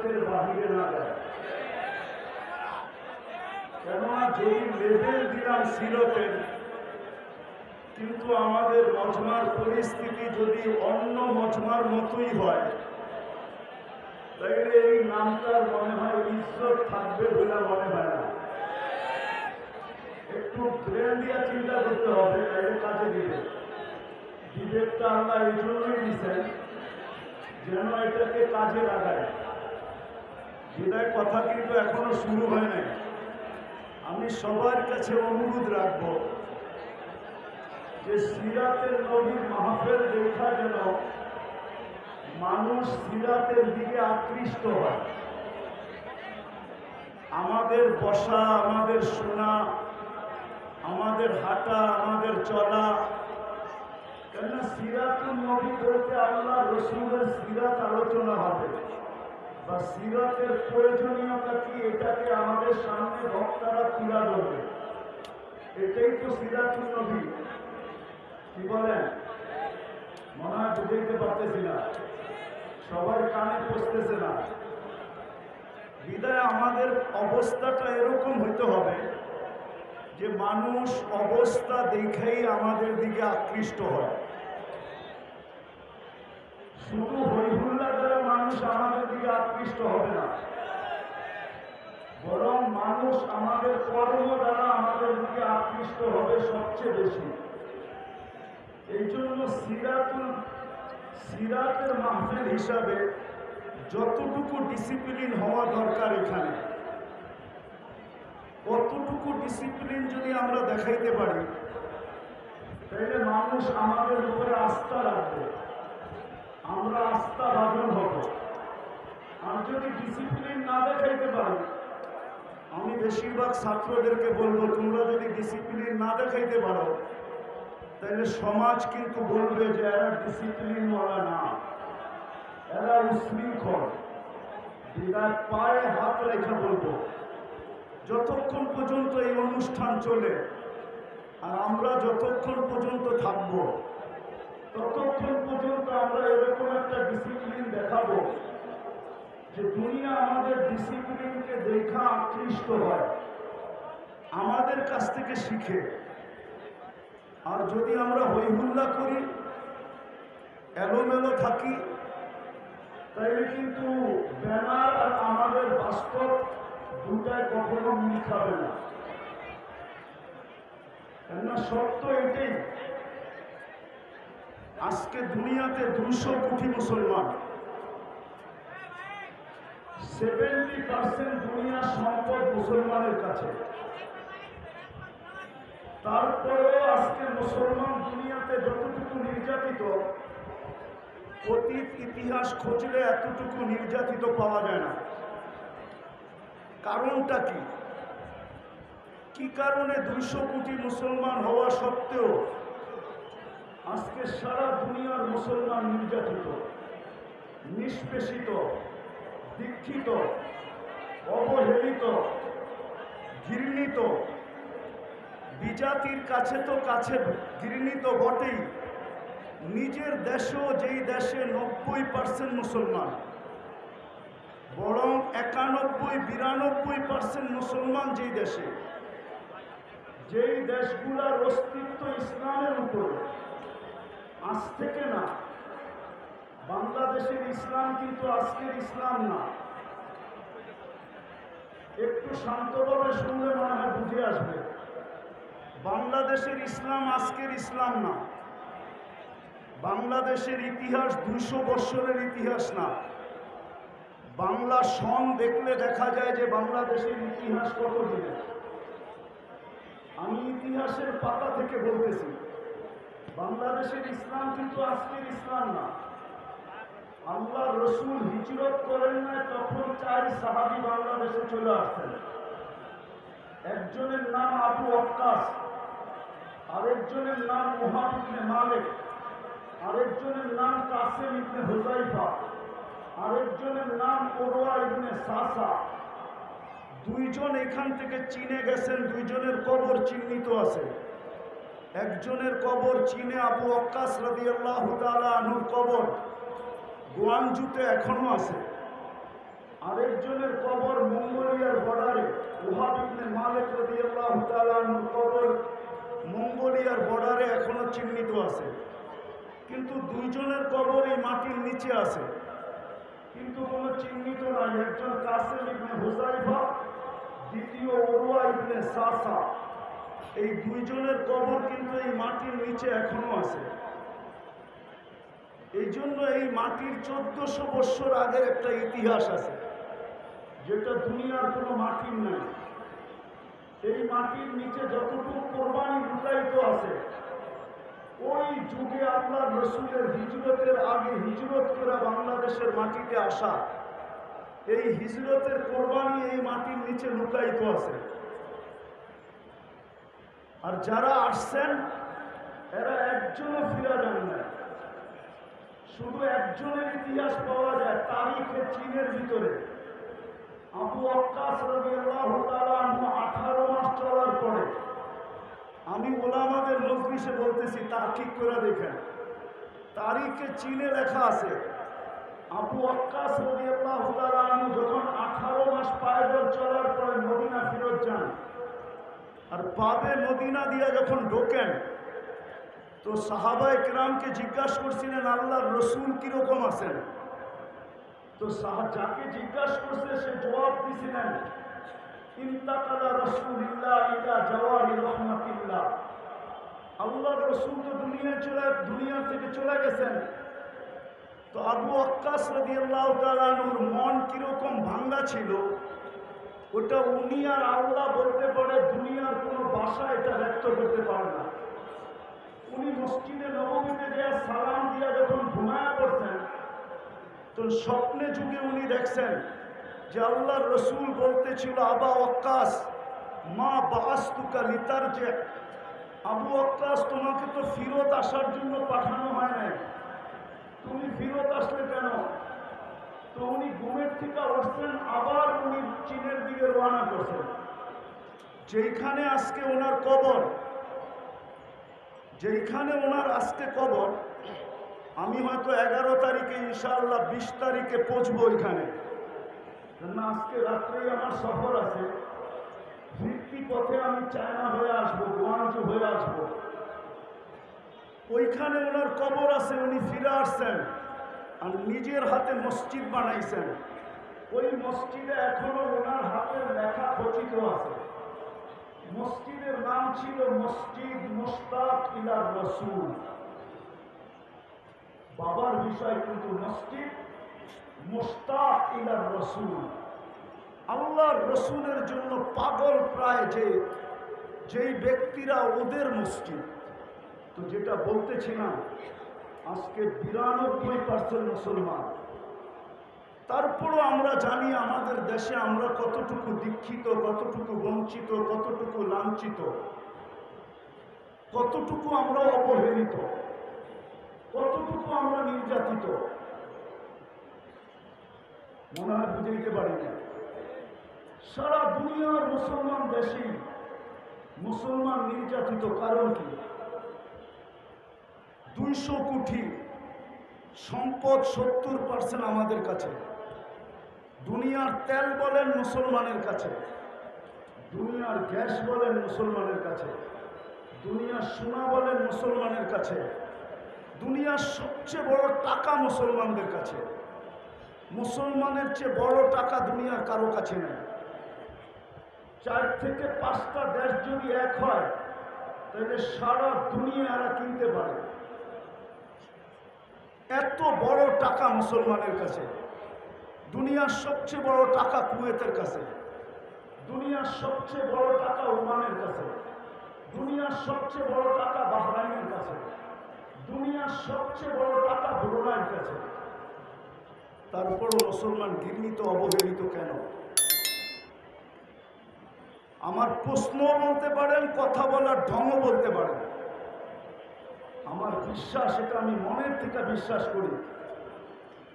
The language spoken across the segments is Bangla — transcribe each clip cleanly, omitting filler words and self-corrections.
সিরতের বাহিরে না যায়। কেননা যদি লেভেল দিলাম সিরতের, কিন্তু আমাদের মজমার পরিস্থিতি যদি অন্য মজমার মতোই হয়, তাইলে এই নামটার মনে হয় ইজ্জত থাকবে বলে মনে হয় না। একটু ব্রেন দিয়ে চিন্তা করতে হবে, তাইলে কাজে দিবে। বিবেকটা আল্লাহ এই জন্যই দিচ্ছেন যেন এটাকে কাজে লাগায়। বিদায় কথা কিন্তু এখনো শুরু হয় নাই। আমি সবার কাছে অনুরোধ রাখবো যে সিরাতের নবীর মাহফিল দেখা যেন মানুষ সিরাতের দিকে আকৃষ্ট হয়। আমাদের বসা, আমাদের শোনা, আমাদের হাঁটা, আমাদের চলা, কেননা সিরাতুল নবী বলতে আল্লাহ রসুলের সিরাত আলোচনা হবে বা সিরাতের প্রয়োজনীয়তা কি, এটাকে আমাদের সামনে বক্তারা তুলে ধরবে। এটাই তো সিরাতুল নবী। কি বলেন? মনে হয় বুঝাইতে পারতেছি না, সবার কানে পৌঁছতেছে না। বিদায় আমাদের অবস্থাটা এরকম হইতে হবে যে মানুষ অবস্থা দেখেই আমাদের দিকে আকৃষ্ট হয়। শুধু হইহুল্লা দ্বারা মানুষ আমাদের দিকে আকৃষ্ট হবে না, বরং মানুষ আমাদের কর্ম দ্বারা আমাদের দিকে আকৃষ্ট হবে সবচেয়ে বেশি। এই জন্য সিরাতের মাহফিল হিসাবে যতটুকু ডিসিপ্লিন হওয়া দরকার এখানে, কতটুকু ডিসিপ্লিন যদি আমরা দেখাইতে পারি, তাহলে মানুষ আমাদের উপরে আস্থা রাখবে, আমরা আস্থা ভাজন হব। আর যদি ডিসিপ্লিন না দেখাইতে পারি, আমি বেশিরভাগ ছাত্রদেরকে বলবো, তোমরা যদি ডিসিপ্লিন না দেখাইতে পারো, তাহলে সমাজ কিন্তু বলবে যে এরা ডিসিপ্লিনওয়ালা না, এরা উশৃঙ্খল। বিদায় পায়ে হাত রেখে বলবো, যতক্ষণ পর্যন্ত এই অনুষ্ঠান চলে আর আমরা যতক্ষণ পর্যন্ত থাকবো, ততক্ষণ পর্যন্ত আমরা এরকম একটা ডিসিপ্লিন দেখাবো যে দুনিয়া আমাদের ডিসিপ্লিনকে দেখা আকৃষ্ট হয়, আমাদের কাছ থেকে শিখে। আর যদি আমরা হইহুল্লা করি, এলোমেলো থাকি, তাইলে কিন্তু ব্যানার আর আমাদের বাস্তব দুটায় কখনো মিল খাবে না। কেননা সত্য এটাই, আজকে দুনিয়াতে 200 কোটি মুসলমান, 70% দুনিয়ার সম্পদ মুসলমানের কাছে। তারপরেও আজকে মুসলমান দুনিয়াতে যতটুকু নির্যাতিত, অতীত ইতিহাস খুঁজলে এতটুকু নির্যাতিত পাওয়া যায় না। কারণটা কি? কি কারণে 200 কোটি মুসলমান হওয়া সত্ত্বেও আজকে সারা দুনিয়ার মুসলমান নির্যাতিত, নিষ্পেষিত, দীক্ষিত, অবহেলিত, ঘৃণিত? বিজাতির কাছে তো কাছে ঘৃণিত বটেই, নিজের দেশেও, যেই দেশে 90% মুসলমান, বরং 91-92% মুসলমান যেই দেশে, যেই দেশগুলার অস্তিত্ব ইসলামের উপরে, আজ থেকে না। বাংলাদেশের ইসলাম কিন্তু আজকের ইসলাম না। একটু শান্তভাবে শুনলে মনে হয় বুঝে আসবে। বাংলাদেশের ইসলাম আজকের ইসলাম না। বাংলাদেশের ইতিহাস 200 বৎসরের ইতিহাস না। বাংলা সন দেখলে দেখা যায় যে বাংলাদেশের ইতিহাস কত দিনের। আমি ইতিহাসের পাতা থেকে বলতেছি, বাংলাদেশের ইসলাম কিন্তু আজকের ইসলাম না। আল্লাহ রসুল হিজরত করেন না, তখন 4 সাহাবী বাংলাদেশে চলে আসছেন। একজনের নাম আবু ওয়াক্কাস, আরেকজনের নাম মুহাব ইবনে মালিক, আরেকজনের নাম কাসেম ইবনে হুযাইফা, আরেকজনের নাম উরওয়া ইবনে সাসা। 2 জন এখান থেকে চীনে গেছেন, 2 জনের কবর চিহ্নিত আছে। একজনের কবর চীনে, আবু ওয়াক্কাস রাদিয়াল্লাহু তাআলা আনহুর কবর গোয়াংজুতে এখনো আছে। একজনের কবর মঙ্গোলিয়ার বর্ডারে, ওহাব ইবনে মালিক রাদিয়াল্লাহু তাআলা আনহুর কবর মঙ্গোলিয়ার বর্ডারে এখনো চিহ্নিত আছে। কিন্তু দুইজনের কবর এই মাটির নিচে আছে, কিন্তু কোনো চিহ্নিত নাই। একজন কাসেম ইবনে হুযাইফা, দ্বিতীয় উরওয়া ইবনে সাসা। এই দুইজনের কবর কিন্তু এই মাটির নিচে এখনো আছে। এই জন্য এই মাটির 1400 বছর আগের একটা ইতিহাস আছে, যেটা দুনিয়ার কোনো মাটির নাই। এই মাটির নিচে যতটুকু কোরবানি লুকায়িত আছে, ওই যুগে আল্লাহর রসুলের হিজরতের আগে হিজরত করে বাংলাদেশের মাটিতে আসা এই হিজরতের কোরবানি এই মাটির নিচে লুকায়িত আছে। আর যারা আসছেন এরা একজনও ফিরা যান না। শুধু একজনের ইতিহাস পাওয়া যায় তারিখে চীনের ভিতরে। আবু ওয়াক্কাস রাদিয়াল্লাহু তাআলা আনহু 18 মাস চলার পরে, আমি ওলামাদের মজলিসে বলতেছি, তাহকিক করে দেখেন, তারিখে চীনে লেখা আছে আবু ওয়াক্কাস রাদিয়াল্লাহু তাআলা আনহু যখন 18 মাস পায়দল চলার পরে মদিনা ফিরত যান, আর পাবে মদিনা দিয়া যখন ঢোকেন, তো সাহাবায়ে কেরামকে জিজ্ঞাসা করছিলেন আল্লাহর রসুল কিরকম আছেন। তো যাকে জিজ্ঞাসা করছে সে জবাব দিছিলেন, ইন্তাকালা রাসূলুল্লাহ ইলা জাওয়ারি রাহমাতিল্লাহ, আল্লাহর রসুল তো দুনিয়া থেকে চলে গেছেন। তো আবু ওয়াক্কাস রাদিয়াল্লাহু তাআলা আনহুর মন কিরকম ভাঙ্গা ছিল, ওটা উনি আর আল্লাহ বলতে পারে, দুনিয়ার কোনো ভাষা এটা ব্যক্ত করতে পারে না। উনি মসজিদে নববীতে গিয়ে সালাম দিয়া যখন ঘুমায়া পড়ছেন, তো স্বপ্নে যুগে উনি দেখছেন যে আল্লাহর রসুল বলতেছিল, আবা ওয়াক্কাস মা বাআসতুকা লিতারজি, আবু ওয়াক্কাস তোমাকে তো ফিরত আসার জন্য পাঠানো হয় নাই, তুমি ফিরত আসলে কেন? তো উনি ঘুমের থেকে উঠছেন, আবার উনি চীনের দিকে রওনা করছেন, যেইখানে আজকে ওনার কবর, যেইখানে ওনার আজকে কবর। আমি হয়তো 11 তারিখে ইনশাআল্লাহ 20 তারিখে পৌঁছবো ওইখানে, না আজকে রাত্রেই আমার সফর আছে। ফিরতি পথে আমি চায়না হয়ে আসবো, গুয়াংজু হয়ে আসবো। ওইখানে ওনার কবর আছে, উনি ফিরে আসছেন আর নিজের হাতে মসজিদ বানাইছেন। ওই মসজিদে এখনো ওনার হাতের লেখা খচিত আছে। মসজিদের নাম ছিল মসজিদ মুশতাক ইলা রাসূল। বাবার বিষয় কিন্তু মসজিদ মুশতাক ইলা রাসূল, আল্লাহর রসুলের জন্য পাগল প্রায় যেই ব্যক্তিরা, ওদের মসজিদ। তো যেটা বলতেছিলাম, আজকে 92% মুসলমান। তারপরও আমরা জানি আমাদের দেশে আমরা কতটুকু দীক্ষিত, কতটুকু বঞ্চিত, কতটুকু লাঞ্ছিত, কতটুকু আমরা অবহেলিত, কতটুকু আমরা নির্যাতিত, মনে হয় বুঝাইতে পারি না। সারা দুনিয়ার মুসলমান দেশে মুসলমান নির্যাতিত। কারণ কি? 200 কোটি সম্পদ, 70% আমাদের কাছে। দুনিয়ার তেল বলেন মুসলমানের কাছে, দুনিয়ার গ্যাস বলেন মুসলমানের কাছে, দুনিয়ার সোনা বলেন মুসলমানের কাছে, দুনিয়ার সবচেয়ে বড় টাকা মুসলমানদের কাছে। মুসলমানের চেয়ে বড় টাকা দুনিয়ার কারো কাছে নেই। 4 থেকে 5টা দেশ যদি এক হয়, তাহলে সারা দুনিয়া এরা কিনতে পারে। এত বড় টাকা মুসলমানের কাছে। দুনিয়ার সবচেয়ে বড় টাকা কুয়েতের কাছে, দুনিয়ার সবচেয়ে বড় টাকা ওমানের কাছে, দুনিয়ার সবচেয়ে বড় টাকা বাহরাইনের কাছে, দুনিয়ার সবচেয়ে বড় টাকা ব্রুনাইয়ের কাছে। তারপরও মুসলমান ঘৃণিত, অবহেলিত কেন? আমার প্রশ্ন বলতে পারেন, কথা বলার ঢংও বলতে পারেন। আমার বিশ্বাস, এটা আমি মনের থেকে বিশ্বাস করি,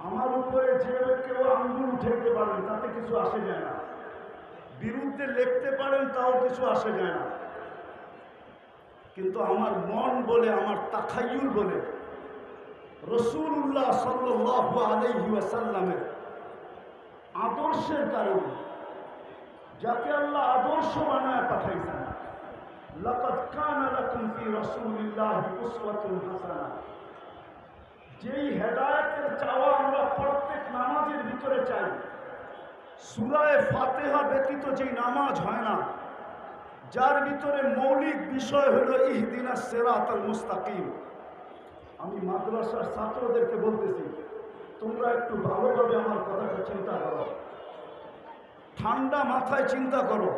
আমার উপরে যে কেউ আঙ্গুল উঠাইতে পারেন তাতে কিছু আসে যায় না, বিরুদ্ধে লিখতে পারেন তাও কিছু আসে যায় না। কিন্তু আমার মন বলে, আমার তাখায়ুল বলে, রাসূলুল্লাহ সাল্লাল্লাহু আলাইহি ওয়াসাল্লামের আদর্শের কারণে, যাকে আল্লাহ আদর্শ বানায় পাঠাইছেন। লাকাদ কানা লাকুম ফি রাসূলিল্লাহি উসওয়াতুন হাসানাহ। যেই হেদায়েতের চাওয়া আমরা প্রত্যেক নামাজের ভিতরে চাই, সূরা ফাতিহা ব্যতীত যেই নামাজ হয় না, যার ভিতরে মৌলিক বিষয় হলো ইহদিনাস সিরাতাল মুস্তাকিম। আমি মাদ্রাসার ছাত্রদেরকে বলতেছি, তোমরা একটু ভালোভাবে আমার কথাটা চিন্তা করো, ঠান্ডা মাথায় চিন্তা করো।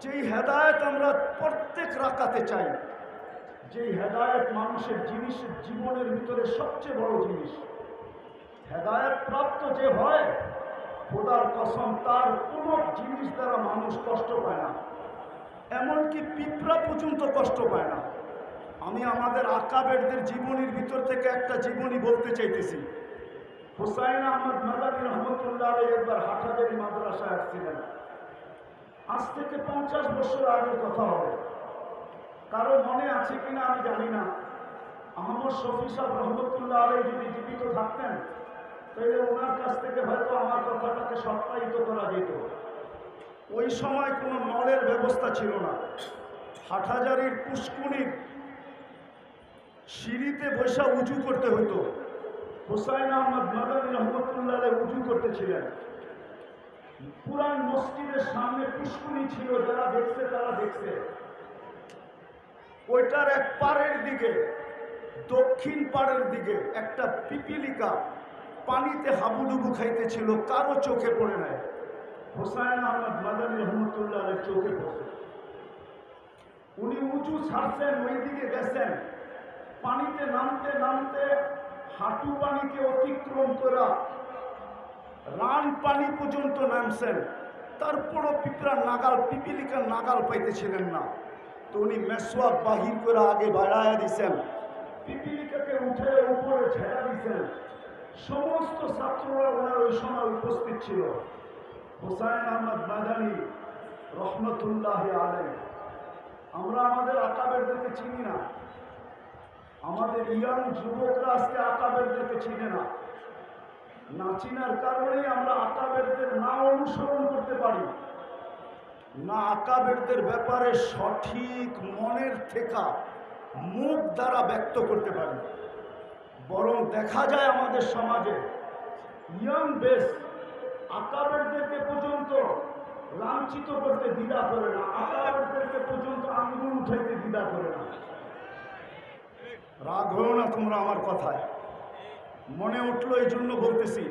যেই হেদায়েত আমরা প্রত্যেক রাকাতে চাই, যেই হেদায়েত মানুষের জীবনের ভিতরে সবচেয়ে বড় জিনিস, হেদায়েত প্রাপ্ত যে হয়, খোদার কসম তার কোনো জিনিস দ্বারা মানুষ কষ্ট পায় না, এমনকি পিঁপড়া পর্যন্ত কষ্ট পায় না। আমি আমাদের আকাবেরদের জীবনীর ভিতর থেকে একটা জীবনী বলতে চাইতেছি। হুসাইন আহমদ মাদানী রহমতুল্লাহ আলাইহি একবার হাটহাজারী মাদ্রাসায় আসছিলেন। আজ থেকে 50 বছর আগের কথা হবে, কারো মনে আছে কিনা আমি জানি না। আহমদ শফি সাহেব রহমতুল্লাহ আলাইহি যদি জীবিত থাকতেন, তাহলে ওনার কাছ থেকে হয়তো আমার কথাটাকে সত্যায়িত করা যেত। ওই সময় কোনো নলের ব্যবস্থা ছিল না। হাটহাজারীর পুষ্কুনির সিঁড়িতে বসে উজু করতে হতো। হুসাইন আহমদ মাদানী রহমতুল্লাহ আলাইহি উজু করতেছিলেন। পুরান মসজিদের সামনে পুষ্কুনি ছিল, যারা দেখছে তারা দেখছে। ওইটার এক পাড়ের দিকে, দক্ষিণ পাড়ের দিকে একটা পিপিলিকা পানিতে হাবুডুবু খাইতেছিল, কারো চোখে পড়ে নাই। হুসাইন আহমদ মাদানী রহমতুল্লাহ আলাইহির চোখে পড়ছে। উনি উঁচু ছাড়ছেন, ওই দিকে গেছেন, পানিতে নামতে নামতে হাঁটু পানিকে অতিক্রম করা রান পানি পর্যন্ত নামছেন, তারপরও পিপিলিকার নাগাল পাইতেছিলেন না। তো উনি মেসওয়াক বাহির করে আগে বাড়াইয়া দিছেন, পিপিলিকাকে উঠে উপরে ছেড়া দিছেন। সমস্ত ছাত্ররা ওনার ওই সময় উপস্থিত ছিল। হুসাইন আহমদ মাদানী রহমতুল্লাহ আলাইহি। আমরা আমাদের আকাবেরদেরকে চিনি না, আমাদের ইয়াং যুবকরা আজকে আকাবেরদেরকে চিনে না। না চিনার কারণেই আমরা আকাবেরদের না অনুসরণ করতে পারি না, আকাবেরদের ব্যাপারে সঠিক মনের থেকে মুখ দ্বারা ব্যক্ত করতে পারি। বরং দেখা যায় আমাদের সমাজে ইয়াং বেশ আকাবেরদেরকে পর্যন্ত লাঞ্ছিত করতে দ্বিধা করে না, আকাবেরদেরকে পর্যন্ত আঙ্গুল উঠাইতে দ্বিধা করে না। রাগ হয়েও না তোমরা আমার কথায়, মনে উঠলো এই জন্য বলতেছি।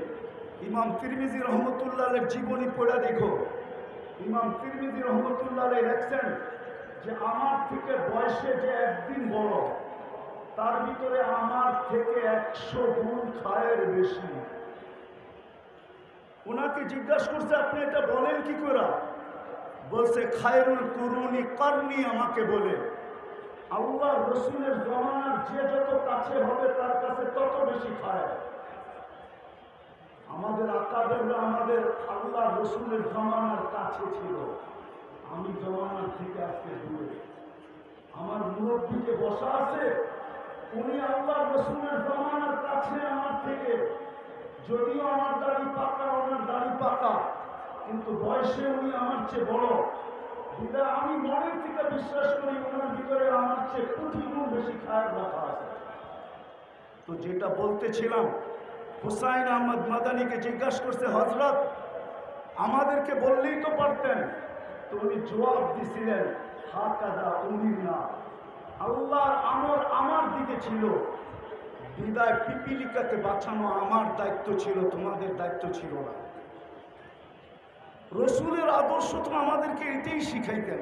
ইমাম তিরমিজি রহমতুল্লাহ আলাইহির জীবনী পড়া দেখো। ইমাম তিরমিজি রহমতুল্লাহ আলাইহি লেখছেন যে আমার থেকে বয়সে যে একদিন বড়, তার ভিতরে আমার থেকে 100 গুণ খায়ের বেশি। ওনাকে জিজ্ঞাসা করছে, আপনি এটা বলেন কি করে? বলছে, খায়রুল কুরুনি কারনি আমাকে বলে, আল্লাহ রসুলের জমানার যে যত কাছে হবে তার কাছে তত বেশি খায়। আমাদের আকাবেররা আমাদের আল্লাহ রসুলের জমানার কাছে ছিল, আমি জমানার থেকে আজকে দূরে। আমার মুরব্বীকে বসা আছে, উনি আল্লাহ রসুলের জমানার কাছে আমার থেকে, যদিও আমার দাড়ি পাকা, ওনার দাড়ি পাকা, কিন্তু বয়সে উনি আমার চেয়ে বড়। আমি মনের থেকে বিশ্বাস করি ওনার ভিতরে আমার চেয়ে 20 গুণ বেশি খায়ের রাখা আছে। তো যেটা বলতেছিলাম, হুসাইন আহমদ মাদানীকে জিজ্ঞাসা করছে, হযরত আমাদেরকে বললেই তো পারতেন। তো উনি জবাব দিছিলেন, হাকাদা উমিরনা, আল্লাহর আমর আমার দিকে ছিল, বিদায় পিপিলিকাকে বাঁচানো আমার দায়িত্ব ছিল, তোমাদের দায়িত্ব ছিল না। রসুলের আদর্শ তো আমাদেরকে এটাই শিখাইতেন।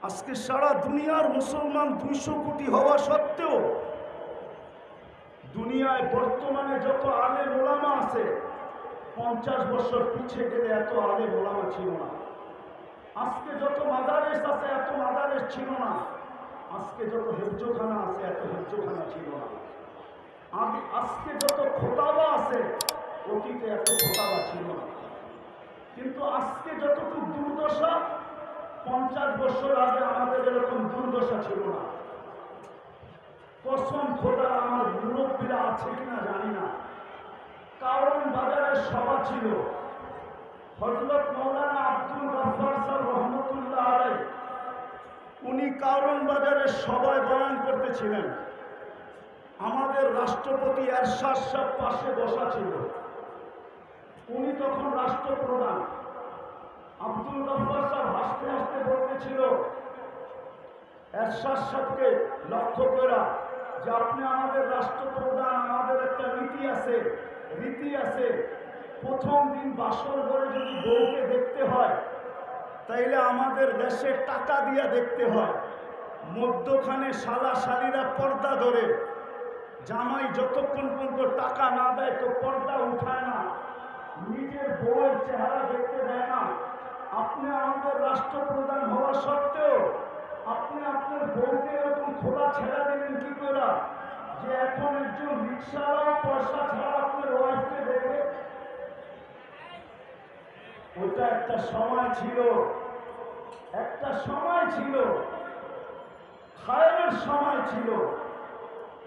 আজকে সারা দুনিয়ার মুসলমান 200 কোটি হওয়া সত্ত্বেও দুনিয়ায় বর্তমানে যত আলেম ওলামা আছে, 50 বছর পিছিয়ে গেলে এত আলেম ওলামা ছিল না। আজকে যত মাদারেস আছে, এত মাদারেস ছিল না। আজকে যত হেফজোখানা আছে, এত হেফজোখানা ছিল না। আজকে যত খোতাবা আছে, অতীতে এত খোতাবা ছিল না। কিন্তু আজকে যতটুকু দুর্দশা, 50 বছর আগে আমাদের এরকম দুর্দশা ছিল না। কসম খোদা, আমার মুরব্বীরা আছে কিনা জানি না, কারণ বাজারের সভা ছিল। হযরত মাওলানা আব্দুল গফফার সাহেব রহমতুল্লাহ আলাইহি উনি কারণ বাজারের সভায় বয়ান করতেছিলেন। আমাদের রাষ্ট্রপতি এরশাদ সাহেব পাশে বসা ছিল। উনি তখন রাষ্ট্রপ্রধান। আব্দুল গফফার সাহেব হাসতে হাসতে বলতেছিল এরশাদ সাহেবকে লক্ষ্য করা যে আপনি আমাদের রাষ্ট্রপ্রধান, আমাদের একটা রীতি আছে। প্রথম দিন বাসর ঘরে যদি বউকে দেখতে হয় তাইলে আমাদের দেশে টাকা দিয়া দেখতে হয়। মধ্যখানে শালা শালীরা পর্দা ধরে, জামাই যতক্ষণ পর্যন্ত টাকা না দেয় তো পর্দা উঠায় না, নিজের বউয়ের চেহারা দেখতে দেয় না। আপনি আমাদের রাষ্ট্রপ্রধান হওয়া সত্ত্বেও আপনি আপনার বউকে এরকম খোলা ছেড়া দিলেন কি করে যে এখন একজন রিক্সাওয়ালা পয়সা ছাড়া আপনার ওয়াইফকে দেখে? ওটা একটা সময় ছিল, খায়েরের সময় ছিল।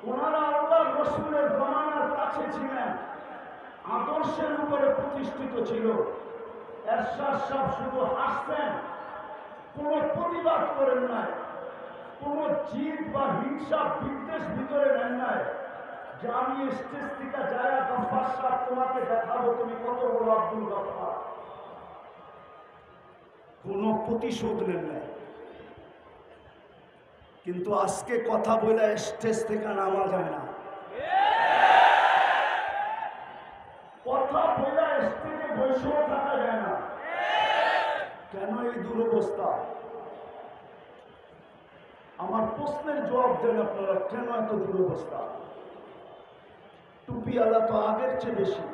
ওনারা আল্লাহর রাসূলের জমানার কাছে ছিলেন, আদর্শের উপরে প্রতিষ্ঠিত ছিল। এরশাদ সাহেব শুধু হাসতেন, কোনো প্রতিবাদ করেন নাই, কোনো জিদ বা হিংসা বিদ্বেষ ভিতরে নেন নাই যে আমি স্টেজ থেকে যায়া গফফার সাহেব তোমাকে দেখাবো তুমি কত বড় আব্দুল গফফার। কোনো প্রতিশোধ নেন নাই। কিন্তু আজকে কথা বলে স্টেজ থেকে নামা যায় না, কথা বলে স্টেজে বসেও থাকা যায় না। কেন এই দুরবস্থা? আমার প্রশ্নের জবাব দেন আপনারা, কেন এত দুরবস্থা? টুপিওয়ালা তো আগের চেয়ে বেশি,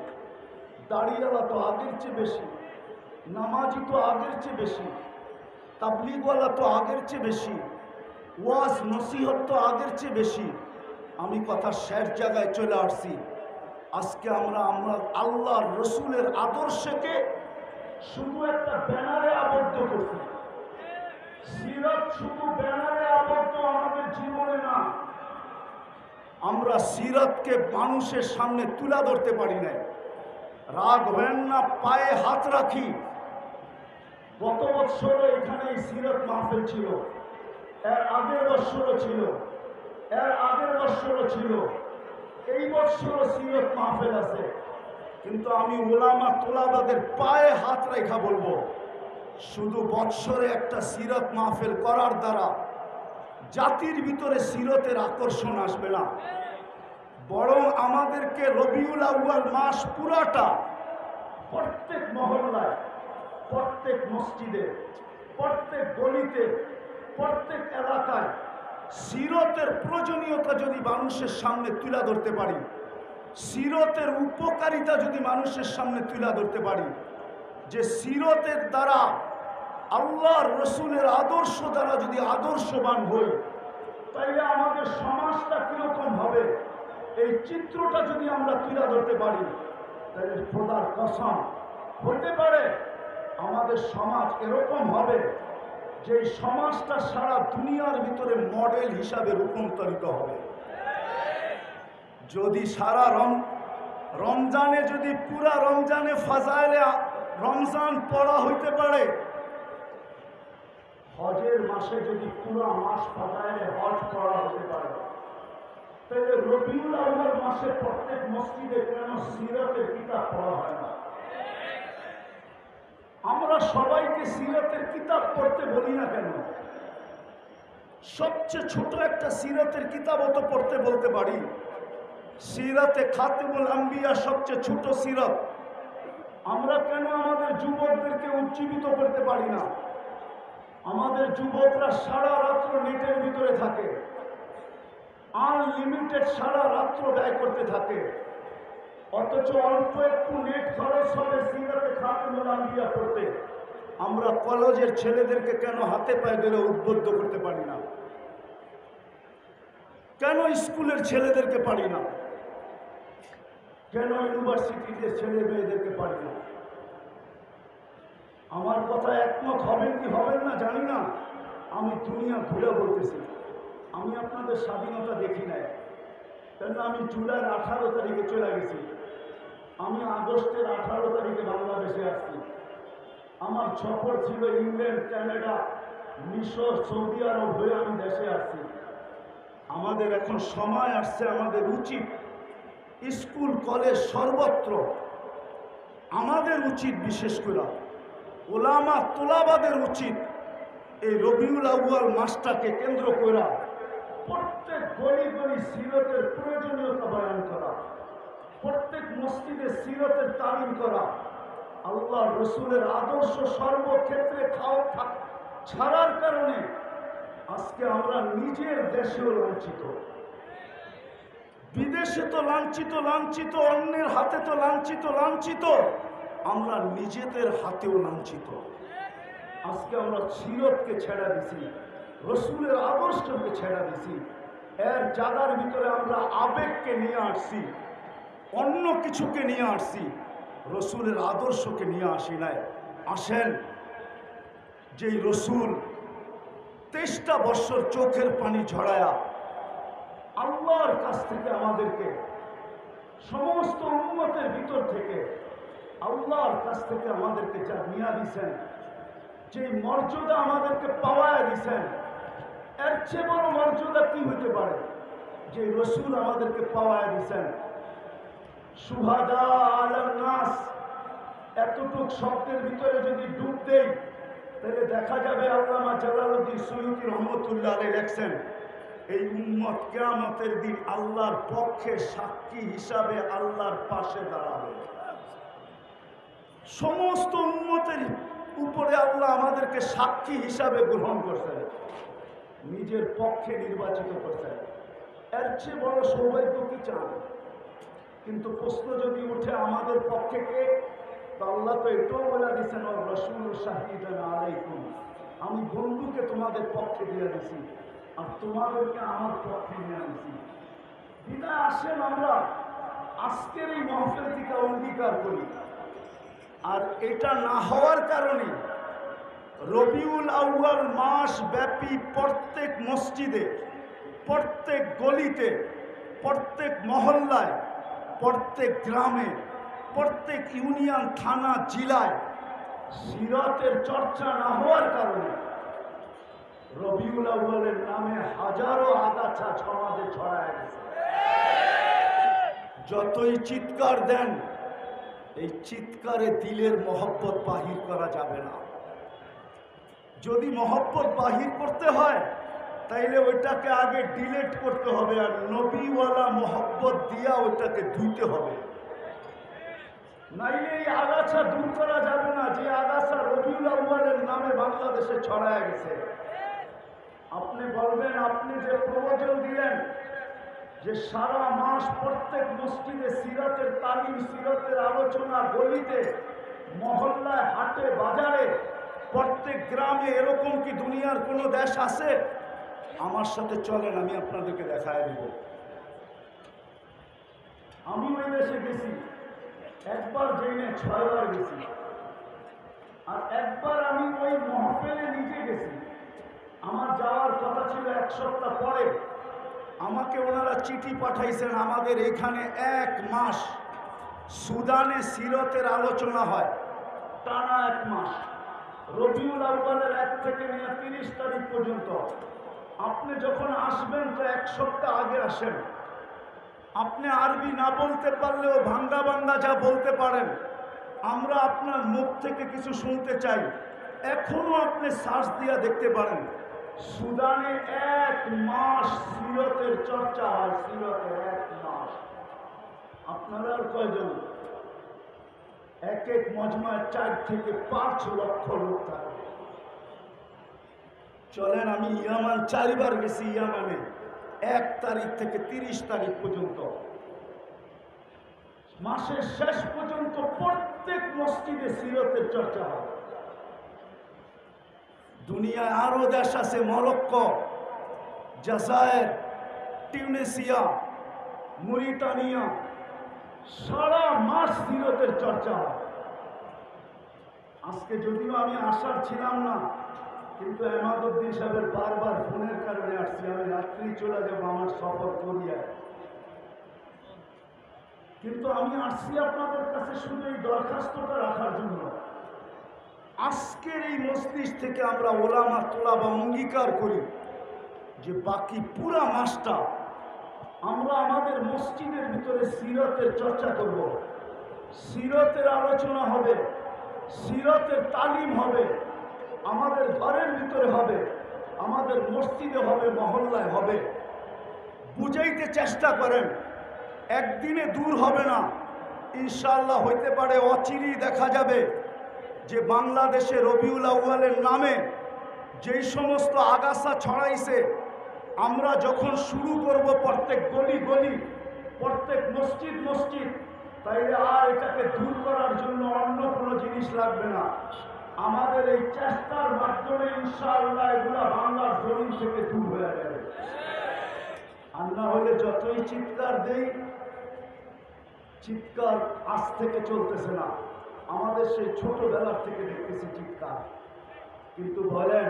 দাড়িওয়ালা তো আগের চেয়ে বেশি, নামাজি তো আগের চেয়ে বেশি, তাবলীগওয়ালা তো আগের চেয়ে বেশি, ওয়াজ নসিহত তো আগের চেয়ে বেশি। আমি কথা শেষ জায়গায় চলে আসছি। আজকে আমরা আল্লাহর রসুলের আদর্শকে শুধু একটা ব্যানারে আবদ্ধ করছি। সিরাত শুধু ব্যানারে আবদ্ধ আমাদের জীবনে না। আমরা সিরাতকে মানুষের সামনে তুলে ধরতে পারি না। রাগ হবেন না, পায়ে হাত রাখি। গত বছরে এখানে সিরাত মাহফিল ছিল, এর আগের বছরও ছিল, এই বছরও সিরাত মাহফিল আছে। কিন্তু আমি উলামা তোলাবাদের পায়ে হাত রেখা বলবো, শুধু বৎসরে একটা সিরাত মাহফিল করার দ্বারা জাতির ভিতরে সিরতের আকর্ষণ আসবে না, বরং আমাদেরকে রবিউল আউয়াল মাস পুরাটা প্রত্যেক মহল্লায়, প্রত্যেক মসজিদে, প্রত্যেক গলিতে, প্রত্যেক এলাকায় সিরতের প্রয়োজনীয়তা যদি মানুষের সামনে তুলে ধরতে পারি, সিরতের উপকারিতা যদি মানুষের সামনে তুলে ধরতে পারি, যে সিরতের দ্বারা আল্লাহর রসুলের আদর্শ দ্বারা যদি আদর্শবান হই, তাইলে আমাদের সমাজটা কিরকম হবে এই চিত্রটা যদি আমরা তুলে ধরতে পারি, তাহলে খোদার কসম হতে পারে আমাদের সমাজ এরকম হবে যে সমাজটা সারা দুনিয়ার ভিতরে মডেল হিসাবে রূপান্তরিত হবে। যদি সারা রমজানে যদি পুরা রমজানে ফাজাইলে রমজান পড়া হইতে পারে, হজের মাসে যদি পুরা মাস ফাজাইলে হজ পড়া হতে পারে, তাহলে রবিউল আউয়াল মাসে প্রত্যেক মসজিদে কেন সিরাতের কিতাব পড়া হয় না? আমরা সবাইকে সিরাতের কিতাব পড়তে বলি না কেন? সবচেয়ে ছোট একটা সিরাতের কিতাবও তো পড়তে বলতে পারি। সিরাতে খাতিমুল আম্বিয়া সবচেয়ে ছোট সিরাত, আমরা কেন আমাদের যুবকদেরকে উজ্জীবিত করতে পারি না? আমাদের যুবকরা সারা রাত্র নেটের ভিতরে থাকে, আনলিমিটেড সারা রাত্র ব্যয় করতে থাকে, অথচ অল্প একটু নেট খরচ হবে সিরাতে খাতিমুল আম্বিয়া পড়তে। আমরা কলেজের ছেলেদেরকে কেন হাতে পায়ে ধরে উদ্বুদ্ধ করতে পারি না? কেন স্কুলের ছেলেদেরকে পারি না? কেন ইউনিভার্সিটিতে ছেলে মেয়েদেরকে পারি না? আমার কথা একমত হবেন কি হবেন না জানি না। আমি দুনিয়া ঘুরে বলতেছি, আমি আপনাদের স্বাধীনতা দেখি নাই, কেন আমি জুলাইয়ের 18 তারিখে চলে গেছি। আমি আগস্টের 18 তারিখে বাংলাদেশে আসছি। আমার সফর ছিল ইংল্যান্ড, কানাডা, মিশর, সৌদি আরব হয়ে আমি দেশে আসছি। আমাদের এখন সময় আসছে, আমাদের উচিত স্কুল কলেজ সর্বত্র আমাদের উচিত, বিশেষ করে ওলামা তোলাবাদের উচিত এই রবিউল আউয়াল মাসটাকে কেন্দ্র করে প্রত্যেক গলি গলি সিরতের প্রয়োজনীয়তা বয়ান করা, প্রত্যেক মসজিদে সিরতের তালিম করা, আল্লাহ রসুলের আদর্শ সর্বক্ষেত্রে ছাড়ার কারণে আজকে আমরা নিজের দেশেও লাঞ্ছিত, বিদেশে তো লাঞ্ছিত লাঞ্ছিত, অন্যের হাতে তো লাঞ্ছিত লাঞ্ছিত, আমরা নিজেদের হাতেও লাঞ্ছিত। আজকে আমরা সিরতকে ছেড়া দিছি, রসুলের আদর্শকে ছেড়া দিছি, এর জায়গার ভিতরে আমরা আবেগকে নিয়ে আসছি, অন্য কিছুকে নিয়ে আসছি, রসুলের আদর্শকে নিয়ে আসি নাই। আসেন, যেই রসুল 23টা বৎসর চোখের পানি ঝরায়া আল্লাহর কাছ থেকে আমাদেরকে, সমস্ত উম্মতের ভিতর থেকে আল্লাহর কাছ থেকে আমাদেরকে যা নিয়ে দিছেন, যে মর্যাদা আমাদেরকে পাওয়ায় দিছেন, এর চেয়ে বড় মর্যাদা কি হইতে পারে? যে রসুল আমাদেরকে পাওয়ায় দিছেন। শুহাদা আলান নাস, এতটুক শব্দের ভিতরে যদি ডুব দেই তাহলে দেখা যাবে আল্লামা জালালউদ্দিন সুয়ুতী রহমতুল্লাহ আলাইহি লেখছেন, এই উম্মত কিয়ামতের দিন আল্লাহর পক্ষে সাক্ষী হিসাবে আল্লাহর পাশে দাঁড়াবে। সমস্ত উম্মতের উপরে আল্লাহ আমাদেরকে সাক্ষী হিসাবে গ্রহণ করছেন, নিজের পক্ষে নির্বাচিত করছেন। এর চেয়ে বড় সৌভাগ্য কি চান? কিন্তু প্রশ্ন যদি উঠে আমাদের পক্ষে কে, তো আল্লাহ তো এটাও বলে দিচ্ছেন, ও রসুল শাহিদান আলাইকুম, আমি বন্ধুকে তোমাদের পক্ষে দিয়ে দিছি আর তোমাদেরকে আমার পক্ষে নিয়ে আনছি। বিদায় আসেন আমরা আজকের এই মহফিল থেকে অঙ্গীকার করি। আর এটা না হওয়ার কারণে রবিউল আউয়াল মাস ব্যাপী প্রত্যেক মসজিদে, প্রত্যেক গলিতে, প্রত্যেক মহল্লায়, প্রত্যেক গ্রামে, প্রত্যেক ইউনিয়ন, থানা, জেলায় সিরাতের চর্চা না হওয়ার কারণে রবিউল আউয়ালের নামে হাজারো আগাছা সমাজে ছড়ায় গেছে। যতই চিৎকার দেন, এই চিৎকারে দিলের মহব্বত বাহির করা যাবে না। যদি মহব্বত বাহির করতে হয় তাইলে ওইটাকে আগে ডিলেট করতে হবে, আর নবীওয়ালা মহব্বত দিয়া ওইটাকে ধুইতে হবে, নাইলে এই আগাছা দূর করা যাবে না। যে আগাছা রবিউল আউয়ালের নামে বাংলাদেশে ছড়ায় গেছে। আপনি বলবেন, আপনি যে প্রবচন দিলেন যে সারা মাস প্রত্যেক মসজিদে সিরাতের তালিম, সিরাতের আলোচনা, গলিতে, মহল্লায়, হাটে, বাজারে, প্রত্যেক গ্রামে, এরকম কি দুনিয়ার কোনো দেশ আছে? আমার সাথে চলেন, আমি আপনাদেরকে দেখায় দেব। আমি ওই দেশে গেছি, একবার জেনে 6 বার গেছি, আর একবার আমি ওই মহফিলে নিজে গেছি। আমার যাওয়ার কথা ছিল 1 সপ্তাহ পরে। আমাকে ওনারা চিঠি পাঠাইছেন, আমাদের এখানে 1 মাস সুদানে সিরতের আলোচনা হয়, টানা 1 মাস, রবিউল আউয়ালের 1 থেকে নিয়ে 30 তারিখ পর্যন্ত। আপনি যখন আসবেন তো 1 সপ্তাহ আগে আসেন। আপনি আরবি না বলতে পারলেও ভাঙ্গা ভাঙ্গা যা বলতে পারেন, আমরা আপনার মুখ থেকে কিছু শুনতে চাই। এখনো আপনি সার্চ দিয়ে দেখতে পারেন, সুদানে 1 মাস সিরতের চর্চা হয়, সিরতে 1 মাস। আপনারা আর কয়জন? এক এক মজমায় 4 থেকে 5 লক্ষ লোক থাকে। চলেন, আমি ইয়ামান 4 বার গেছি। ইয়ামানে 1 তারিখ থেকে 30 তারিখ পর্যন্ত, মাসের শেষ পর্যন্ত প্রত্যেক মসজিদে সিরতের চর্চা হয়। দুনিয়ায় আরো দেশ আছে, মরক্কো, জাজায়ের, টিউনিসিয়া, মরিটানিয়া, সারা মাস সিরতের চর্চা হয়। আজকে যদিও আমি আসার ছিলাম না, কিন্তু এমাদউদ্দিন সাহেবের বারবার ফোনের কারণে আসছি। আমি রাত্রি চলে যাবো, আমার সফর করিয়া। কিন্তু আমি আসছি আপনাদের কাছে শুধু এই দরখাস্তটা রাখার জন্য। আজকের এই মজলিস থেকে আমরা ওলামা তোলাবা অঙ্গীকার করি যে বাকি পুরা মাসটা আমরা আমাদের মসজিদের ভিতরে সিরতের চর্চা করব, সিরতের আলোচনা হবে, সিরতের তালিম হবে, আমাদের ঘরের ভিতরে হবে, আমাদের মসজিদে হবে, মহল্লায় হবে। বুঝাইতে চেষ্টা করেন, একদিনে দূর হবে না, ইনশাআল্লাহ হইতে পারে অচিরেই দেখা যাবে যে বাংলাদেশে রবিউল আউয়ালের নামে যেই সমস্ত আগাছা ছড়াইছে, আমরা যখন শুরু করব প্রত্যেক গলি গলি, প্রত্যেক মসজিদ মসজিদ, তাইলে আর এটাকে দূর করার জন্য অন্য কোনো জিনিস লাগবে না। আমাদের এই চেষ্টার মাধ্যমে ইনশাআল্লাহ এগুলা বাংলার জমিন থেকে দূর হয়ে যাবে। আর না হলে যতই চিৎকার দেই, চিৎকার আজ থেকে চলতেছে না, আমাদের সেই ছোটবেলার থেকে দেখতেছি চিৎকার। কিন্তু বলেন,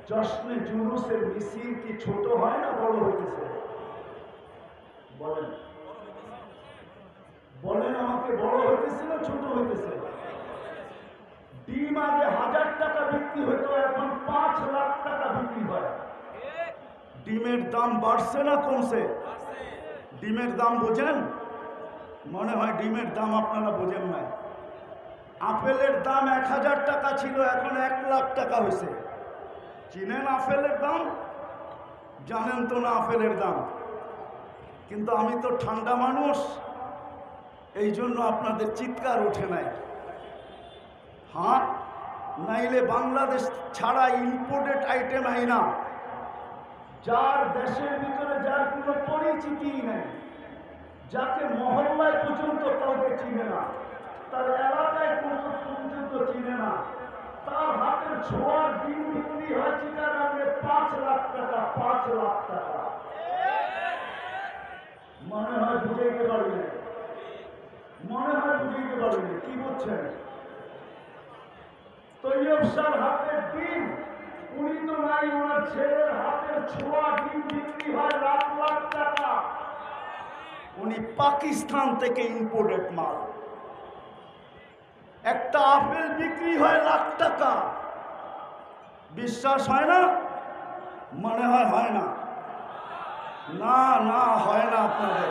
জশ্নে জুলুসের মিছিল কি ছোট হয় না বড় হইতেছে? বলেন বলেন আমাকে, বড় হইতেছে না ছোট হইতেছে? ডিম আগে 1000 টাকা বিক্রি হতো, এখন 5 লাখ টাকা বিক্রি হয়। ডিমের দাম বাড়ছে না কমছে? ডিমের দাম বোঝেন? মনে হয় ডিমের দাম আপনারা বোঝেন না। আপেলের দাম 1000 টাকা ছিল, এখন 1 লাখ টাকা হয়েছে। চিনেন আপেলের দাম? জানেন তো না আপেলের দাম? কিন্তু আমি তো ঠান্ডা মানুষ, এই জন্য আপনাদের চিৎকার ওঠে নাই। হ্যাঁ, নাইলে বাংলাদেশ ছাড়া ইম্পোর্টেড আইটেম আই না, যার দেশের ভিতরে যার কোনো পরিচিতি নেই, যাকে মহল্লায় পর্যন্ত কাউকে চিনে না, তার এলাকায় পর্যন্ত চিনে না, তার হাতের ছোঁয়ার ডিম বিক্রি হয় চিটাগাঙ্গে 5 লাখ টাকা, 5 লাখ টাকা। মনে হয় বুঝাইতে পারবে, মনে হয় বুঝাইতে পারবে। কি বলছেন? তৈয়ব শাহর হাতের ডিম, উনি তো নাই, ওনার ছেলের হাতের ছোঁয়া ডিম বিক্রি হয় লাখ লাখ টাকা। উনি পাকিস্তান থেকে ইম্পোর্টেড মাল। একটা আপেল বিক্রি হয় লাখ টাকা। বিশ্বাস হয় না? মনে হয় হয় না? না না, হয় না আপনাদের।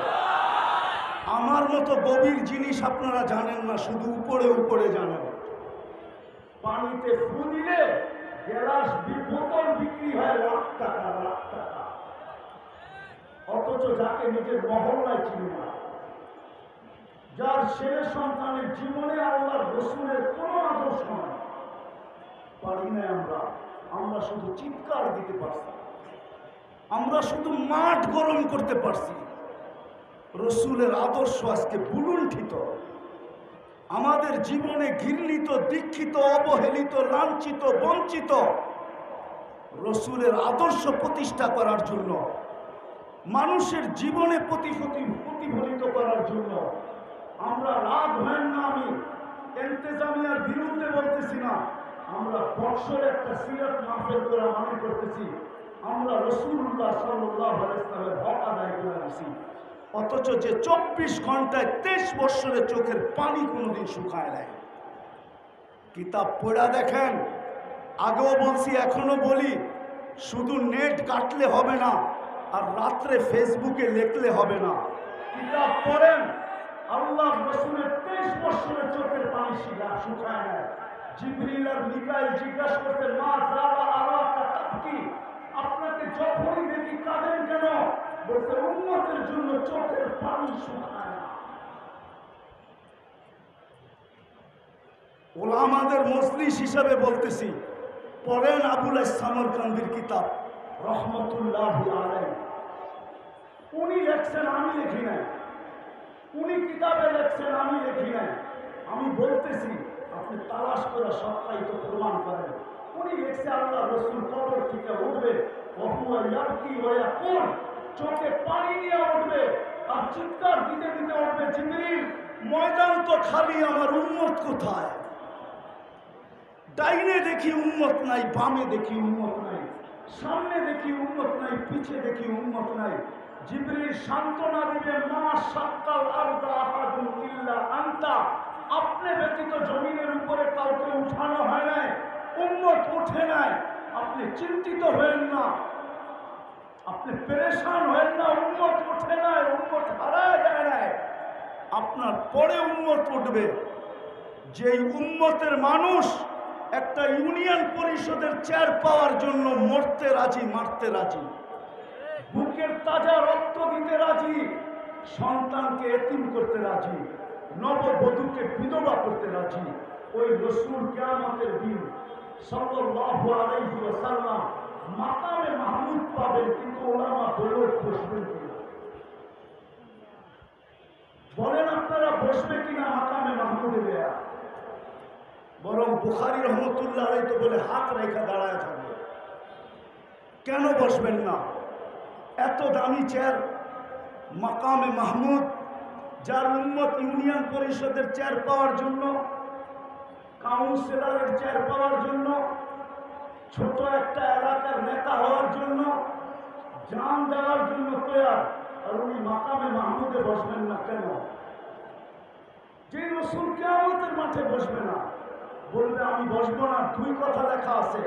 আমার মতো গভীর জিনিস আপনারা জানেন না, শুধু উপরে উপরে জানেন। পানিতে ফু দিলে গ্লাস বোতল বিক্রি হয় লাখ টাকা, লাখ টাকা। অথচ যাকে নিজের মহল্লায় চিনি না, যার ছেলে সন্তানের জীবনে আল্লাহর রসুলের কোনো আদর্শ নয়, পারি না আমরা। আমরা শুধু চিৎকার দিতে পারছি, আমরা শুধু মাঠ গরম করতে পারছি। রসুলের আদর্শ আজকে বুলুণ্ঠিত। আমাদের জীবনে ঘৃণিত, দীক্ষিত, অবহেলিত, লাঞ্ছিত, বঞ্চিত। রসুলের আদর্শ প্রতিষ্ঠা করার জন্য, মানুষের জীবনে প্রতিফলিত করার জন্য আমরা রাগ হয় না। আমি ইন্তেজামিয়ার বিরুদ্ধে বলতেছি না, আমরা বৎসরে একটা সিরাত মাহফিল করা মনে করতেছি আমরা রাসূলুল্লাহ সাল্লাল্লাহু আলাইহি ওয়াসাল্লামের হক আদায় করে আসি। অথচ যে 24 ঘন্টায় 23 বৎসরের চোখের পানি কোনোদিন শুকায় নাই। কিতাব পড়া দেখেন। আগেও বলছি, এখনো বলি, শুধু নেট কাটলে হবে না, আর রাত্রে ফেসবুকে লিখলে হবে না। কিতাব পড়েন। আল্লাহ রাসূলের 23 বৎসরের চোখের পানি শুকায় নাই। জিবরিল আর মিকাইল জিজ্ঞাসা করতেন, মা যাবা আলাকা তাবকি, আপনাকে যখনই দেখি কাঁদেন কেন? বলতে, উম্মতের জন্য চোখের পানি শুকায় না। ওলামাদের মজলিস হিসাবে বলতেছি, পড়েন আবুল সামরকান্দির কিতাব রহমতুল্লাহি আলাইহি। উনি লেখছেন, আমি লিখি নাই। উনি কিতাবে লেখছেন, আমি লিখি নাই। আমি বলতেছি, আপনি তালাশ করে সত্যায়িত প্রমাণ করেন। উনি লিখছে, আল্লাহ রসুল কবর থেকে উঠবে, চোখে পানি নিয়ে উঠবে, আর চিৎকার দিতে দিতে উঠবে, জিবরিল ময়দান তো খালি, আমার উম্মত কোথায়? ডাইনে দেখি উম্মত নাই, বামে দেখি উম্মত নাই, সামনে দেখি উম্মত নাই, পিছে দেখি উম্মত নাই। জিবরিল সান্ত্বনা দিবে, মা শাক্কাল আরদা আহাদুন ইল্লা আনতা, আপনি ব্যতীত জমিনের উপরে কাউকে উঠানো হয় নাই, উম্মত উঠে নাই, আপনি চিন্তিত হয়েন না, আপনি পেরেশান হয়েন না, উম্মত উঠে নাই, উম্মত হারায় যায় নাই, আপনার পরে উম্মত উঠবে। যেই উম্মতের মানুষ একটা ইউনিয়ন পরিষদের চেয়ার পাওয়ার জন্য মরতে রাজি, মারতে রাজি, বুকের তাজা রক্ত দিতে রাজি, সন্তানকে এতিম করতে রাজি, নববধূকে বিধবা করতে রাজি, ওই রাসূল কিয়ামতের দিন সাল্লাল্লাহু আলাইহি ওয়াসাল্লাম মাকামে মাহমুদ পাবেন। কিন্তু ওলামা বলে বসবেন কিনা? বলেন আপনারা বসবে কিনা মাকামে মাহমুদে? দেয়া বরং বুখারী রহমতুল্লাহ আলাইহি তো বলে হাত রেখা দাঁড়ায় থাকবে। কেন বসবেন না? এত দামি চেয়ার, মাকামে মাহমুদ, যার উম্মত ইউনিয়ন পরিষদের চেয়ার পাওয়ার জন্য, কাউন্সিলরের চেয়ার পাওয়ার জন্য, ছোট একটা এলাকার নেতা হওয়ার জন্য, জান দেওয়ার জন্য তৈয়ার, আর উনি মাকামে মাহমুদে বসবেন না কেন? যে রাসূল কিয়ামতের মাঠে বসবে না, বলবে আমি বসবো না, দুই কথা লেখা আছে,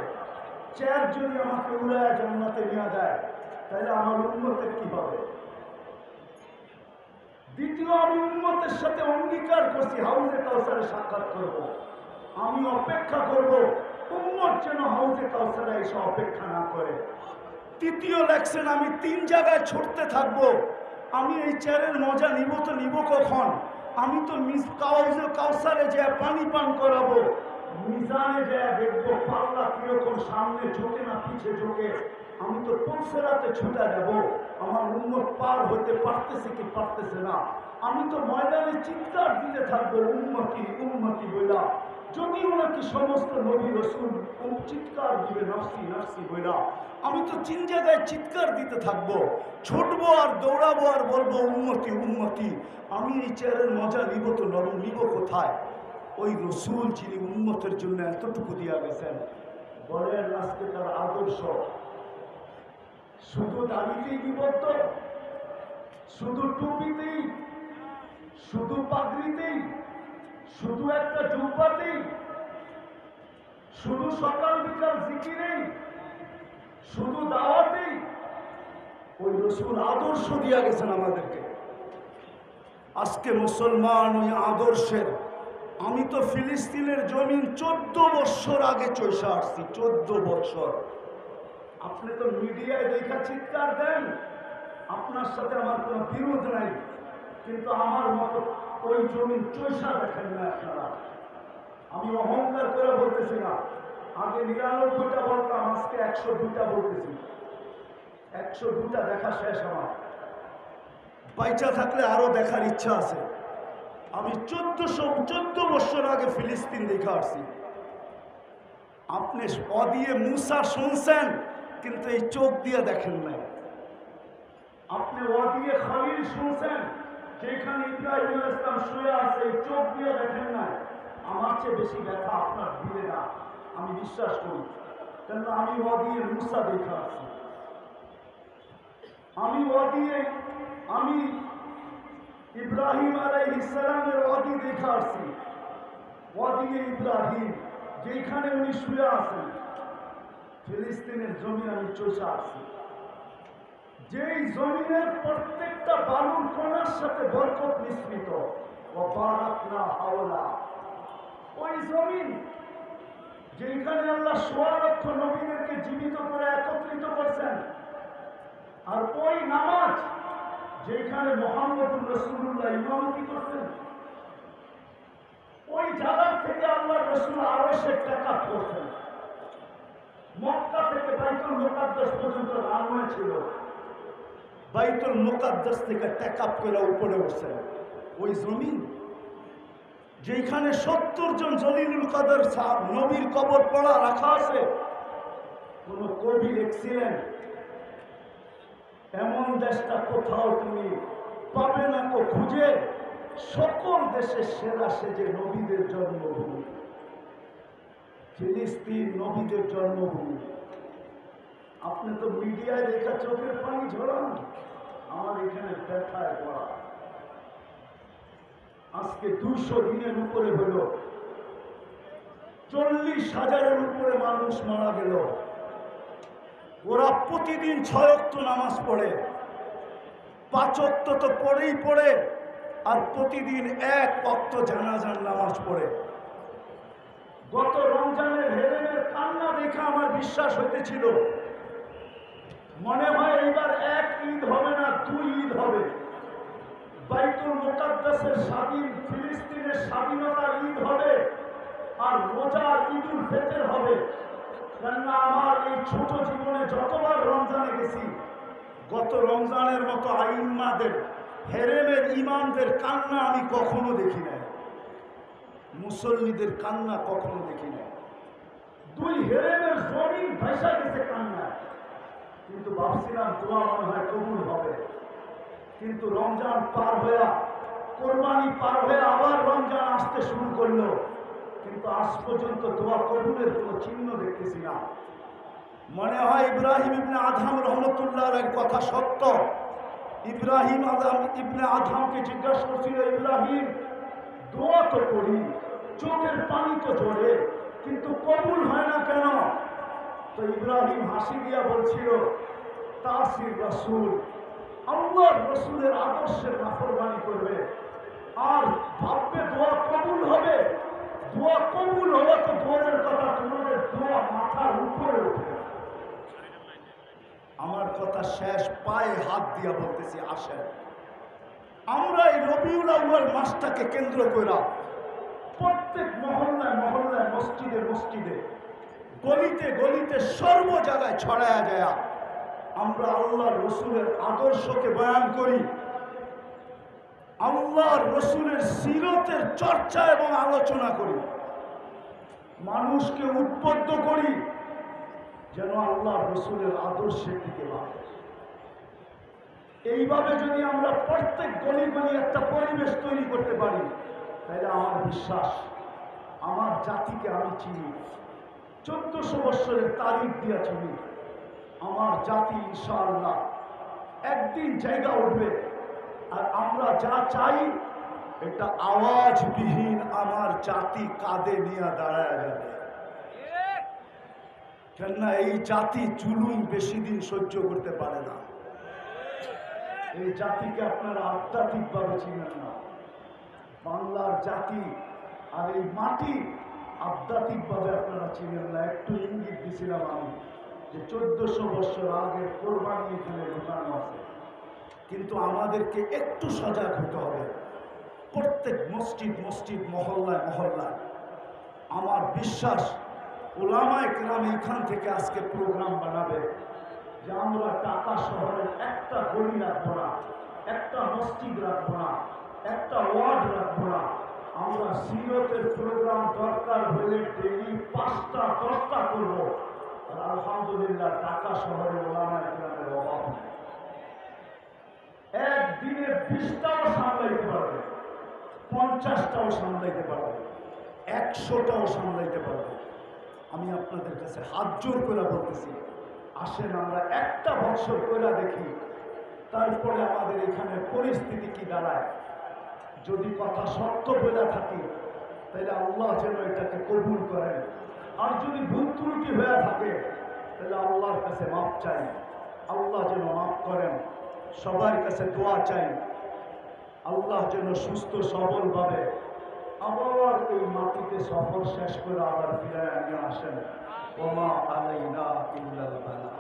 চেয়ার যদি আমাকে উড়ায় জান্নাতে নিয়ে যায় তাহলে আমার উম্মতের কি হবে? দ্বিতীয়, আমি উম্মতের সাথে অঙ্গীকার করছি হাউজে কাউসারে সাক্ষাৎ করব, আমি অপেক্ষা করব, উম্মত যেন হাউজে কাউসারে এসে অপেক্ষা না করে। তৃতীয় লেখছেন, আমি 3 জায়গায় ছুটতে থাকবো, আমি এই চেয়ারের মজা নিব তো নিব কখন? আমি তো হাউজে কাউসারে যে পানি পান করাবো, মিজানে যায় দেখবো পাল্লা কিরকম, সামনে ঝোঁকে না পিছে ঝোঁকে, আমি তো পুলসেরাতে ছুটে যাব, আমার উম্মত পার হতে পারতেছে কি পারতেছে না, আমি তো ময়দানে চিৎকার দিতে থাকবো উম্মতি উম্মতি বইলা, যদি ওনাকে সমস্ত নবী রাসূল চিৎকার দিবে নফসি নফসি বইলা, আমি তো 3 জায়গায় চিৎকার দিতে থাকবো, ছুটবো আর দৌড়াবো আর বলবো উম্মতি উম্মতি। আমি এই চেয়ারের মজা নিব তো নিব কোথায়? ওই রাসূল যিনি উম্মতের জন্য এতটুকু দিয়া গেছেন, বলেন আজকে তার আদর্শ শুধু দাড়িতেই বিবদ্ধ, শুধু টুপিতেই, শুধু পাগড়িতেই, শুধু একটা জুব্বাতেই, শুধু সকাল বিকাল জিকিরেই, শুধু দাওয়াতেই? ওই রাসূল আদর্শ দিয়া গেছেন আমাদেরকে। আজকে মুসলমান ওই আদর্শের, আমি তো ফিলিস্তিনের জমিন 14 বছর আগে চইসা আসছি, 14 বছর। আপনি তো মিডিয়ায় দেখা চিৎকার দেন, আপনার সাথে আমার কোনো বিরোধ নাই, কিন্তু আমার মতো ওই জমিন চইসা দেখেন না আপনারা। আমি অহংকার করে বলতেছি না, আগে 99টা বলতাম, আজকে 102টা বলতেছি। 102টা দেখা শেষ আমার, বাইচা থাকলে আরো দেখার ইচ্ছা আছে। আমি 14 বছর আগে ফিলিস্তিন দেখা আসছি। আপনি অদিয়ে মুসা শুনছেন, কিন্তু এই চোখ দিয়ে দেখেন নাই। আপনি ওয়াদিয়ে খলিল শুনছেন, যেখানে ইব্রাহিম আলাইহিস সালাম শুয়ে আছে, এই চোখ দিয়ে দেখেন নাই। আমার চেয়ে বেশি ব্যথা আপনার দিলে না, আমি বিশ্বাস করি, কেন আমি ওয়াদিয়ে মুসা দেখা আছি, আমি ইব্রাহিম আলাইহিস সালামের ওয়াদি দেখা আসছি। ওয়াদিয়ে ইব্রাহিম, যেখানে উনি শুয়ে আছেন, ফিলিস্তিনের জমি আমি চষে আসছি। যেই জমিনের প্রত্যেকটা বালুর কণার সাথে বরকত মিশ্রিত, ও বারাকনা হাওলা, ওই জমিন যেখানে আল্লাহ ১৬ লক্ষ নবীদেরকে জীবিত করে একত্রিত করছেন, আর ওই নামাজ যেখানে মুহাম্মদুর রাসূলুল্লাহ ইমামতি করছেন, ওই জায়গা থেকে আল্লাহ রাসূল আরশে তাকাত করছেন। মক্কা থেকে বাইতুল মুকাদ্দাস পর্যন্ত রানওয়ে ছিল, বাইতুল মুকাদ্দাস থেকে টেকআপ করে উপরে উঠছেন। ওই জমিন যেখানে 70 জন জলিলুল কদর সাহাব নবীর কবর পড়া রাখা আছে। কোন কবি লিখছিলেন, এমন দেশটা কোথাও তুমি পাবে না কো খুঁজে, সকল দেশের সেরা সেজে নবীদের জন্মভূমি। ফিলিস্তিন নবীদের জন্মভূমি। আপনি তো মিডিয়ায় দেখা চোখের পানি ঝরান, আমার এখানে ব্যথায় পড়া। আজকে 200 দিনের উপরে হল, 40,000-এর উপরে মানুষ মারা গেল। ওরা প্রতিদিন 6 ওয়াক্ত নামাজ পড়ে, 5 ওয়াক্ত তো পড়েই পড়ে, আর প্রতিদিন 1 ওয়াক্ত জানাজার নামাজ পড়ে। গত রমজানের হেরেমের কান্না দেখে আমার বিশ্বাস হইতেছিল মনে হয় এইবার 1 ঈদ হবে না, 2 ঈদ হবে। বাইতুল মুকাদ্দাসের স্বাধীন, ফিলিস্তিনের স্বাধীনতার ঈদ হবে, আর রোজার ঈদুল ফিতর হবে। কেননা আমার এই ছোট জীবনে যতবার রমজানে গেছি, গত রমজানের মতো আইম্মাদের, হেরেমের ইমামদের কান্না আমি কখনো দেখি নাই, মুসল্লিদের কান্না কখনো দেখি নাই। 2 হেরেমের জমিন ভাইসা গেছে কান্না, কিন্তু ভাবছিলাম দোয়া মনে হয় কবুল হবে। কিন্তু রমজান পার হয়ে, কোরবানি পার হয়ে আবার রমজান আসতে শুরু করলো, কিন্তু আজ পর্যন্ত দোয়া কবুলের কোনো চিহ্ন দেখতেছি না। মনে হয় ইব্রাহিম ইবনে আদহাম রহমতুল্লাহর কথা সত্য। ইব্রাহিম ইবনে আদহামকে জিজ্ঞাসা করছিল, ইব্রাহিম দোয়া তো করি, চোখের পানি তো ঝরে, কিন্তু কবুল হয় না কেন? তো ইব্রাহিম হাসি দিয়া বলছিল, তাসির রাসূল, আল্লাহর রাসূলের আদর্শের নাফরমানি করবে আর ভাববে দোয়া কবুল হবে। দোয়া কবুল হলে তো দোয়ার কথা, তোমাদের দোয়া মাথার উপরে উঠে। আমার কথা শেষ, পায়ে হাত দিয়া বলতেছি, আসেন আমরা এই রবিউল আউয়াল মাসটাকে কেন্দ্র করে প্রত্যেক মহল্লায় মহল্লায়, মসজিদে মসজিদে, গলিতে গলিতে, সর্ব জায়গায় ছড়ায়া যায় আমরা আল্লাহর রসুলের আদর্শকে বয়ান করি, আল্লাহর রসুলের সিরতের চর্চা এবং আলোচনা করি, মানুষকে উদ্বুদ্ধ করি যেন আল্লাহর রসুলের আদর্শের দিকে বাড়ে। এইভাবে যদি আমরা প্রত্যেক গলি গলি একটা পরিবেশ তৈরি করতে পারি, তাহলে আমার বিশ্বাস আমার জাতিকে আমি চিনি, 1400 বৎসরের তারিখ দিয়া চিনি। আমার জাতি ইনশাআল্লাহ একদিন জায়গা উঠবে, আর আমরা যা চাই এটা আওয়াজবিহীন আমার জাতি কাঁধে নিয়ে দাঁড়ায় যাবে। কেননা এই জাতি জুলুম বেশি দিন সহ্য করতে পারে না। এই জাতিকে আপনারা আধ্যাত্মিকভাবে চিনেন না। বাংলার জাতি আর এই মাটি আধ্যাত্মিকভাবে আপনারা চিনেন না। একটু ইঙ্গিত দিছিলাম আমি যে 1400 বছর আগে কোরবানি এখানে ঢুকানো আছে, কিন্তু আমাদেরকে একটু সজাগ হতে হবে। প্রত্যেক মসজিদ মসজিদ, মহল্লায় মহল্লায় আমার বিশ্বাস উলামায়ে কেরাম এখান থেকে আজকে প্রোগ্রাম বানাবে যে আমরা ঢাকা শহরের একটা গলি রাখবো না, একটা মসজিদ রাখবো না, একটা ওয়ার্ড রাখবো না। আমরা সিরতের প্রোগ্রাম দরকার হলে ডেইলি 5টা 10টা করবো। আর আলহামদুলিল্লাহ ঢাকা শহরে উলামায়ে কেরামের অভাব নেই। একদিনে 20টাও সামলাইতে পারবে, 50টাও সামলাইতে পারবে, 100টাও সামলাইতে পারবে। আমি আপনাদের কাছে হাত জোর করে বলতেছি, আসেন আমরা একটা বছর করে দেখি, তারপরে আমাদের এখানে পরিস্থিতি কি দাঁড়ায়। যদি কথা সত্য বলে থাকি তাহলে আল্লাহ যেন এটাকে কবুল করেন, আর যদি ভুল ত্রুটি হয়ে থাকে তাহলে আল্লাহর কাছে মাপ চাই, আল্লাহ যেন মাফ করেন। সবার কাছে দোয়া চাই, আল্লাহ যেন সুস্থ সবলভাবে আবার এই মাটিতে সফর শেষ করে আবার ফিরে নিয়ে আসেন। ওমা আলাইনা ইল্লাল বালাগ।